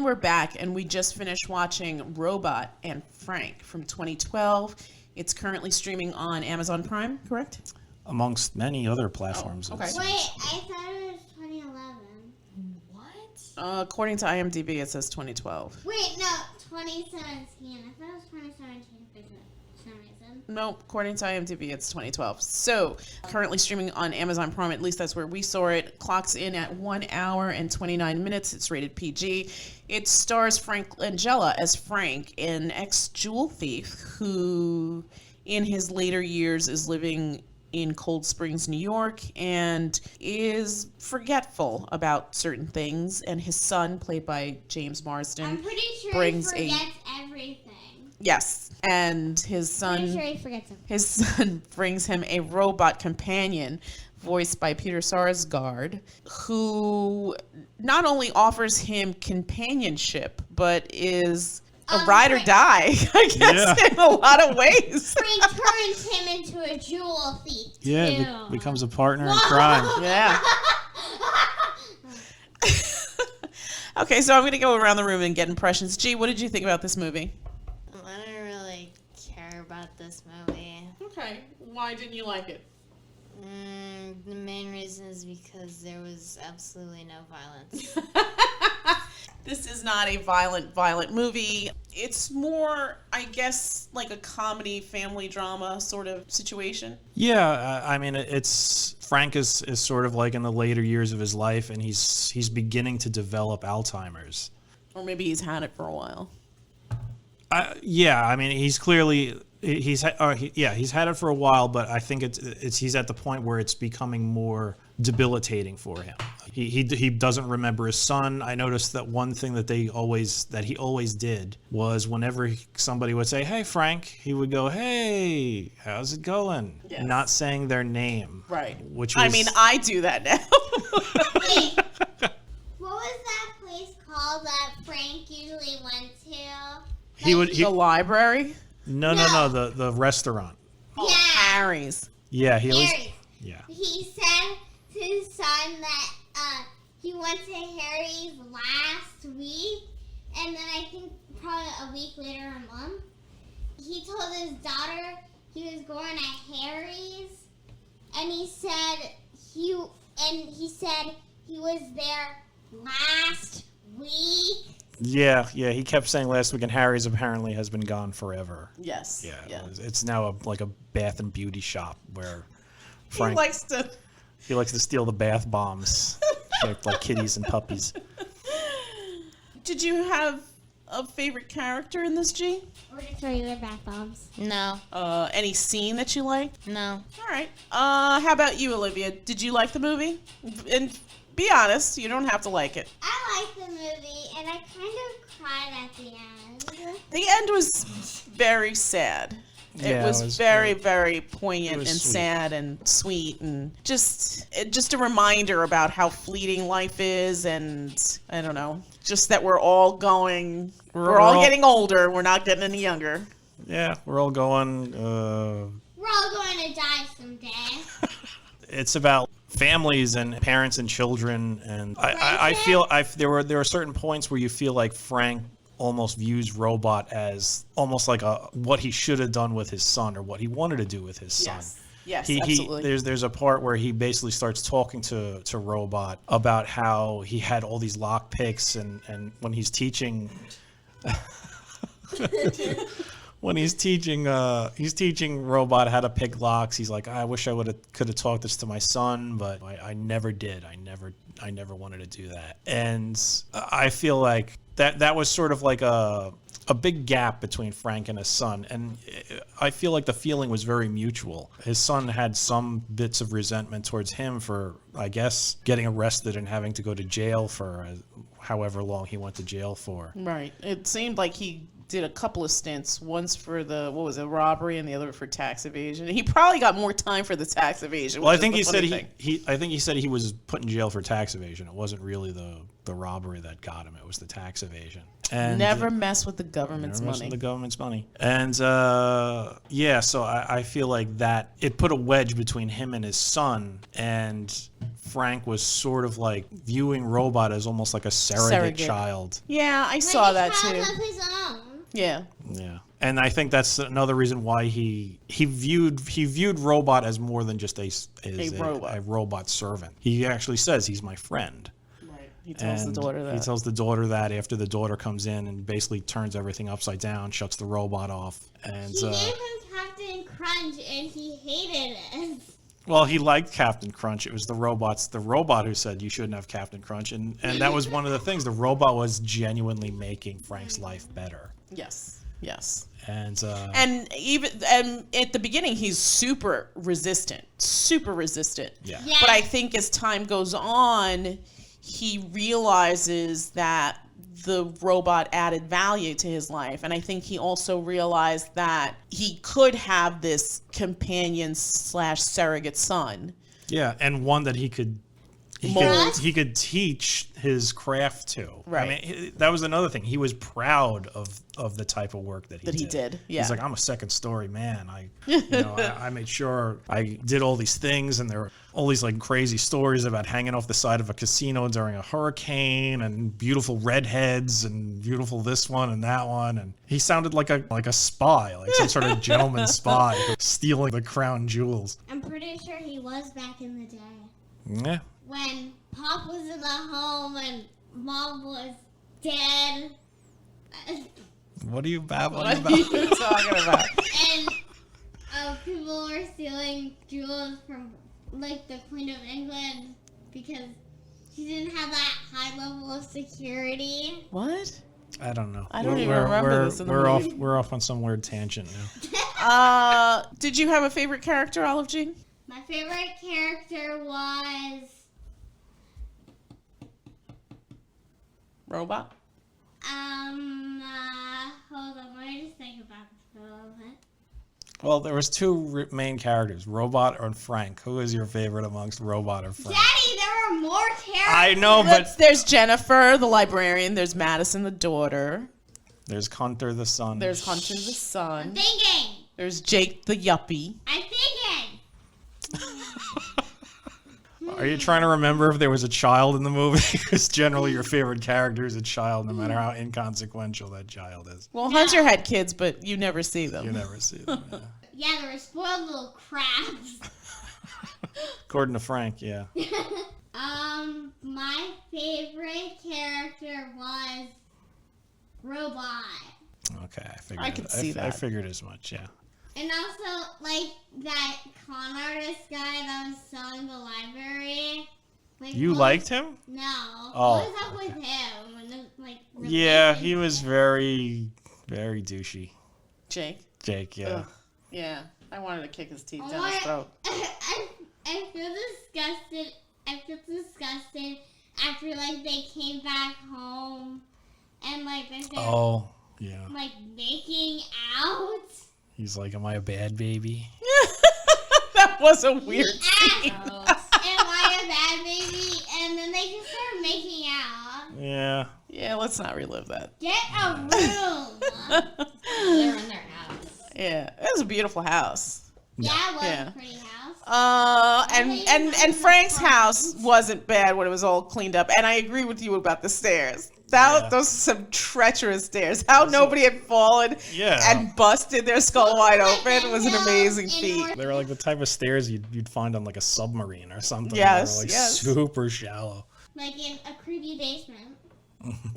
we're back, and we just finished watching Robot and Frank from 2012. It's currently streaming on Amazon Prime, correct? Amongst many other platforms. Oh, okay. Wait, I thought it was 2011. What? According to IMDb, it says 2012. Wait, no, 2017. I thought it was 2017 for some reason. No, according to IMDb, it's 2012. So, currently streaming on Amazon Prime, at least that's where we saw it. Clocks in at 1 hour and 29 minutes. It's rated PG. It stars Frank Langella as Frank, an ex-jewel thief who, in his later years, is living in Cold Springs, New York, and is forgetful about certain things. And his son, played by James Marsden, I'm pretty sure brings he forgets everything. Yes, and his son. Pretty sure he forgets everything. His son brings him a robot companion voiced by Peter Sarsgaard, who not only offers him companionship, but is a ride or die, I guess, in a lot of ways. Frank turns him into a jewel thief, too. Yeah, becomes a partner in crime. Yeah. Okay, so I'm going to go around the room and get impressions. G, what did you think about this movie? I don't really care about this movie. Okay, why didn't you like it? The main reason is because there was absolutely no violence. This is not a violent movie. It's more, I guess, like a comedy, family drama sort of situation. Yeah, I mean, Frank is sort of like in the later years of his life, and he's beginning to develop Alzheimer's. Or maybe he's had it for a while. Yeah, I mean, he's clearly he's had it for a while, but I think he's at the point where it's becoming more debilitating for him. He doesn't remember his son. I noticed that one thing that he always did was whenever somebody would say, "Hey, Frank," he would go, "Hey, how's it going?" Yes. Not saying their name. Right. Which was, I mean, I do that now. Wait, what was that place called that Frank usually went to? The library? No, the restaurant. Oh, Yeah. Harry's. Yeah, he always. Harry. Yeah. He said to his son that he went to Harry's last week, and then I think probably a week later, a month, he told his daughter he was going to Harry's, and he said he was there last week. Yeah, he kept saying last week, and Harry's apparently has been gone forever. Yes. Yeah. It's now like a bath and beauty shop where Frank He likes to steal the bath bombs shaped like kitties and puppies. Did you have a favorite character in this, G? Or to throw your bath bombs. No, Any scene that you liked? no. All right. How about you, Olivia? Did you like the movie? And be honest, you don't have to like it. I liked the movie, and I kind of cried at the end. The end was very sad. Yeah, It was very, very poignant and sweet. sad and sweet, and just a reminder about how fleeting life is, and I don't know, just that we're all getting older. We're not getting any younger. Yeah, we're all going. We're all going to die someday. It's about families and parents and children, and I feel there were certain points where you feel like Frank almost views Robot as almost like what he should have done with his son, or what he wanted to do with his son. Yes, absolutely. There's a part where he basically starts talking to Robot about how he had all these lock picks, and when he's teaching he's teaching Robot how to pick locks. He's like, I wish I could have taught this to my son, but I never did. I never wanted to do that. And I feel like that was sort of like a big gap between Frank and his son, and I feel like the feeling was very mutual. His son had some bits of resentment towards him for, I guess, getting arrested and having to go to jail for however long he went to jail for. Right. It seemed like he did a couple of stints. Once for the robbery, and the other for tax evasion. He probably got more time for the tax evasion. Well, I which think is he the said funny thing. I think he said he was put in jail for tax evasion. It wasn't really the robbery that got him. It was the tax evasion. And Never mess with the government's never mess money. with the government's money. And so I feel like that it put a wedge between him and his son, and Frank was sort of like viewing Robot as almost like a surrogate child. Yeah, I saw that Like a too. child of his own. Yeah. Yeah. And I think that's another reason why he viewed Robot as more than just a robot servant. He actually says he's my friend. Right. He tells And the daughter that. He tells the daughter that after the daughter comes in and basically turns everything upside down, shuts the robot off. And He gave him Captain Crunch and he hated it. well, he liked Captain Crunch. It was the robot who said you shouldn't have Captain Crunch, and that was one of the things. The robot was genuinely making Frank's life better. Yes. Yes. And And at the beginning, he's super resistant. yeah. Yeah. But I think as time goes on, he realizes that the robot added value to his life. And I think he also realized that he could have this companion / surrogate son. Yeah, and one that he could Mold. he could teach his craft to. Right. I mean, that was another thing. He was proud of the type of work that he did. Yeah. He's like, I'm a second story man. I made sure I did all these things, and there were all these like crazy stories about hanging off the side of a casino during a hurricane, and beautiful redheads, and beautiful this one and that one. And he sounded like a spy, like some sort of gentleman spy stealing the crown jewels. I'm pretty sure he was back in the day. Yeah. When Pop was in the home and Mom was dead. What are you babbling What about? are you talking about? And people were stealing jewels from, like, the Queen of England because she didn't have that high level of security. What? I don't know. I don't even remember this in the movie. We're off on some weird tangent now. Did you have a favorite character, Olive Jean? My favorite character was Robot? hold on, let me just think about this for a little bit. Well, there was two main characters, Robot or Frank. Who is your favorite amongst Robot or Frank? Daddy, there were more characters. I know, but There's Jennifer, the librarian. There's Madison, the daughter. there's Hunter the son. There's Hunter, the I'm son. thinking. There's Jake, the yuppie. I'm thinking. Are you trying to remember if there was a child in the movie? Because generally your favorite character is a child, no matter how inconsequential that child is. Well, Hunter had kids, but you never see them. You never see them. Yeah. Yeah, there were spoiled little crabs. According to Frank, yeah. My favorite character was Robot. Okay, I figured. I could see I that. figured as much. Yeah. And also, like, that con artist guy that was selling the library. Like, You what liked him? No. Oh, What was up with him? When the, like, Yeah, he was very, very douchey. Jake? Jake, yeah. Ugh. Yeah. I wanted to kick his teeth Oh down his my- throat. I feel disgusted. I feel disgusted after, like, they came back home and, like, they started, Oh, yeah. like, making out. He's like, am I a bad baby? That was a weird He scene. asked, am I a bad baby? And then they just started making out. Yeah. Yeah, let's not relive that. Get a room. They're in their house. Yeah, it was a beautiful house. Yeah, it was Yeah. a pretty house. And Frank's house wasn't bad when it was all cleaned up. And I agree with you about the stairs. Those are some treacherous stairs. How nobody had fallen Yeah. and busted their skull wide open was an No, amazing in feat. order- They were like the type of stairs you'd find on like a submarine or something. Yes, They were like yes. super shallow. Like in a creepy basement.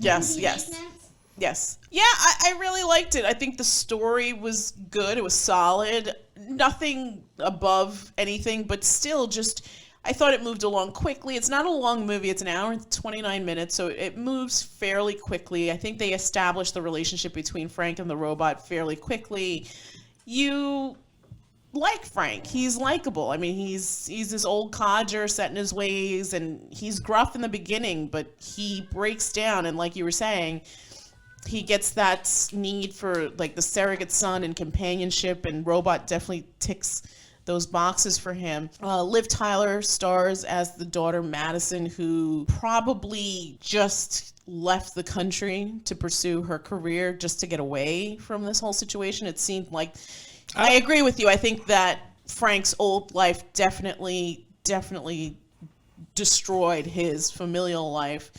Yes, Creepy yes. basements. Yes. Yeah, I really liked it. I think the story was good. It was solid. Nothing above anything, but still just, I thought it moved along quickly. It's not a long movie. It's an hour and 29 minutes, so it moves fairly quickly. I think they established the relationship between Frank and the robot fairly quickly. You like Frank. He's likable. I mean, he's this old codger set in his ways, and he's gruff in the beginning, but he breaks down, and like you were saying, he gets that need for like the surrogate son and companionship, and Robot definitely ticks those boxes for him. Liv Tyler stars as the daughter Madison, who probably just left the country to pursue her career just to get away from this whole situation. It seemed like, I agree with you. I think that Frank's old life definitely destroyed his familial life.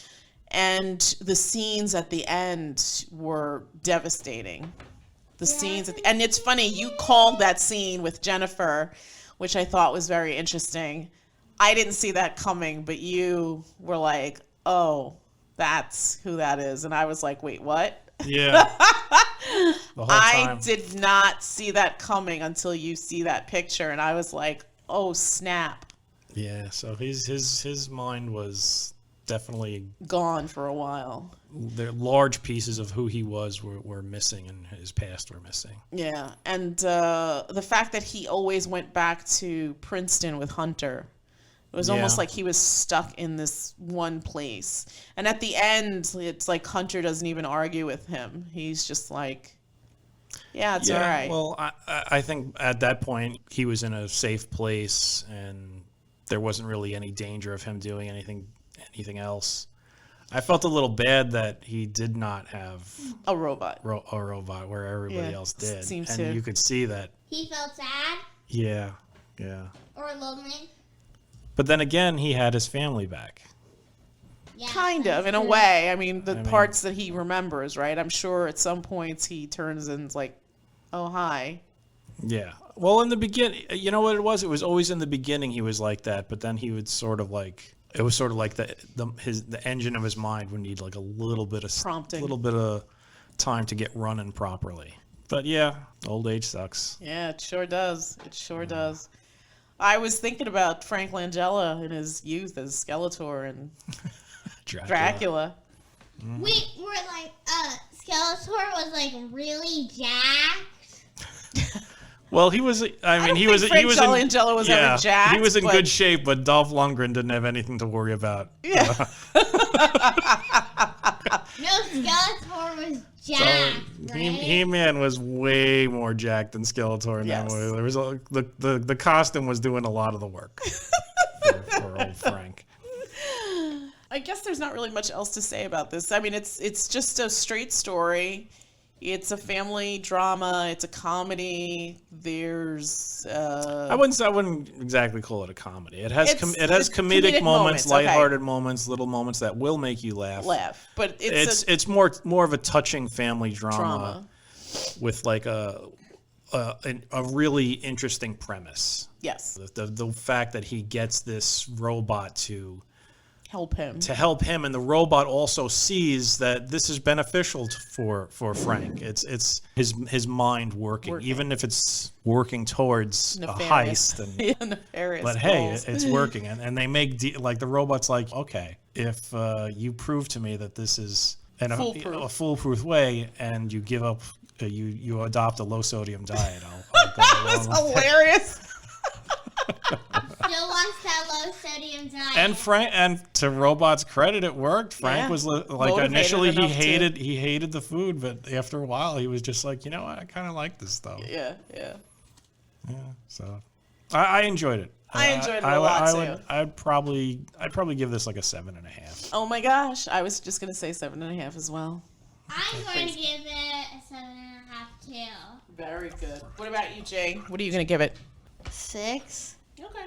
And the scenes at the end were devastating. The scenes at the, and it's funny, you called that scene with Jennifer, which I thought was very interesting. I didn't see that coming, but you were like, "Oh, that's who that is," and I was like, "Wait, what?" Yeah. The whole time. I did not see that coming until you see that picture, and I was like, "Oh, snap!" Yeah. So his mind was definitely Gone for a while. there. Large pieces of who he was were missing, and his past were missing. Yeah, and the fact that he always went back to Princeton with Hunter, it was almost Yeah. like he was stuck in this one place. And at the end, it's like Hunter doesn't even argue with him. He's just like, "Yeah, it's all right." Well, I think at that point he was in a safe place, and there wasn't really any danger of him doing anything else. I felt a little bad that he did not have A robot. a robot where everybody Yeah, else did, seems and to. you could see that. He felt sad Yeah. or lonely. But then again, he had his family back. Yeah, Kind of, in a way. I mean, the parts that he remembers, right? I'm sure at some points he turns and's like, "Oh, hi." Yeah. Well, in the beginning, you know what it was? It was always in the beginning he was like that, but then he would sort of like, it was sort of like the engine of his mind would need like a little bit of Prompting. a little bit of time to get running properly. But yeah, old age sucks. Yeah, it sure does. It sure does. I was thinking about Frank Langella in his youth as Skeletor and Dracula. We were like, Skeletor was like really jacked. Well, he was. I mean, he was. Frank He was in. Langella was ever jacked, He was in but- good shape, but Dolph Lundgren didn't have anything to worry about. Yeah. No, Skeletor was jacked, right? He-Man was way more jacked than Skeletor in Yes. that movie. There was the costume was doing a lot of the work for old Frank. I guess there's not really much else to say about this. I mean, it's just a straight story. It's a family drama. It's a comedy. There's I wouldn't exactly call it a comedy. It has It's- it has it's comedic comedic moments, moments, okay. lighthearted moments, little moments that will make you laugh. but It's more of a touching family drama. With like a really interesting premise. Yes, The fact that he gets this robot to help him. and the robot also sees that this is beneficial for Frank. It's his mind working, even if it's working towards Nefarious. a heist. Yeah, nefarious But hey, goals. it's working, and they make like the robot's like, okay, if you prove to me that this is in a foolproof way, and you give up, you adopt a low sodium diet, I'll go That's along with it. hilarious. Still wants that low sodium diet. And Frank, and to Robot's credit, it worked. Frank Yeah. was like, Motivated initially enough to- he hated the food, but after a while he was just like, you know what, I kind of like this stuff. Yeah. So I enjoyed it. I enjoyed it a lot, too. I'd probably give this like a 7.5. Oh my gosh, I was just gonna say 7.5 as well. I'm going to give it a 7.5 too. Very good. What about you, Jay? What are you gonna give it? 6. Okay.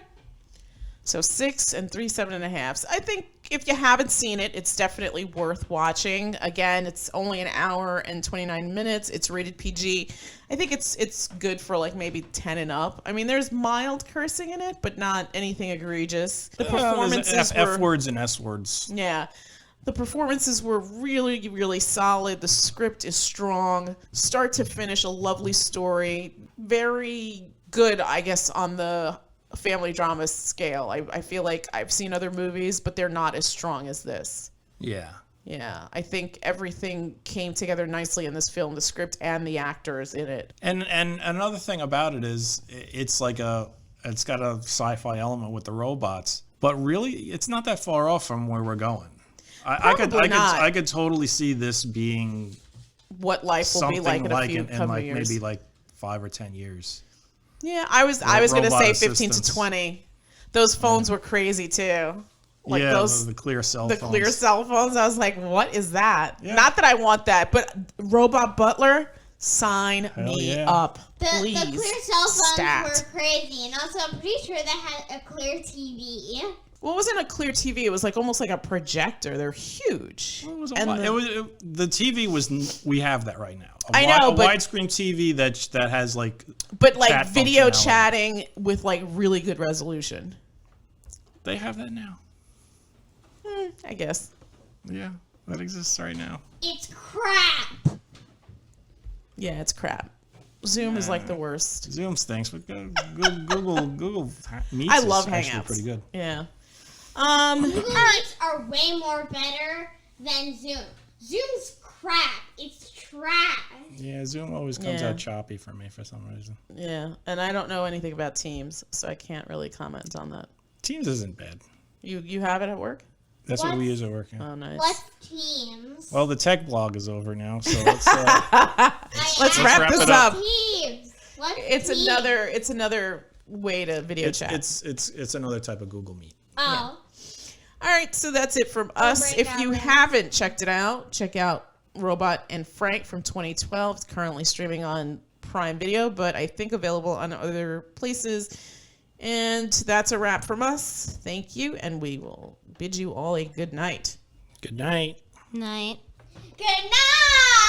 So 6 and 3 7.5s. I think if you haven't seen it, it's definitely worth watching. Again, it's only an hour and 29 minutes. It's rated PG. I think it's good for like maybe 10 and up. I mean, there's mild cursing in it, but not anything egregious. The performances F were words and S words. yeah. The performances were really, really solid. The script is strong. Start to finish, a lovely story. Very good, I guess, on the family drama scale. I feel like I've seen other movies, but they're not as strong as this. Yeah. Yeah, I think everything came together nicely in this film, the script and the actors in it. And another thing about it is it's got a sci-fi element with the robots, but really it's not that far off from where we're going. I Probably not. could totally see this being what life will be something like in a like few in couple like years. maybe like 5 or 10 years. Yeah, I was gonna robot say 15 to assistants. 20. Those phones were crazy too. Like yeah, those the clear cell the phones. clear cell phones. I was like, what is that? Yeah. Not that I want that, but Robot Butler, sign me yeah. up, The please. clear cell phones Stat. were crazy, and also I'm pretty sure they had a clear TV. Well, it wasn't a clear TV. It was like almost like a projector. They're huge. It was a And wi- the- it was the TV was. We have that right now. I know, a but- widescreen TV that has like But like chat video functionality. chatting with like really good resolution. they have that now. I guess. Yeah, that exists right now. It's crap. Yeah, it's crap. Zoom is like the worst. Zoom stinks, but Google Meets I love is actually Hangouts. pretty good. Yeah. Google Meets are way more better than Zoom. Zoom's crap. It's trash. Yeah, Zoom always comes Yeah. out choppy for me for some reason. Yeah, and I don't know anything about Teams, so I can't really comment on that. Teams isn't bad. You have it at work? That's what we What? use at work. Yeah. Oh, nice. What's Teams? Well, the tech blog is over now, so let's. Let's I wrap wrap this it up. up. Teams. What's It's Teams? another way to video chat. it's another type of Google Meet. Oh. All right, so that's it from us. break If you down. haven't checked it out, check out Robot and Frank from 2012. It's currently streaming on Prime Video, but I think available on other places. And that's a wrap from us. Thank you, and we will bid you all a good night. Good night. Night. Good night.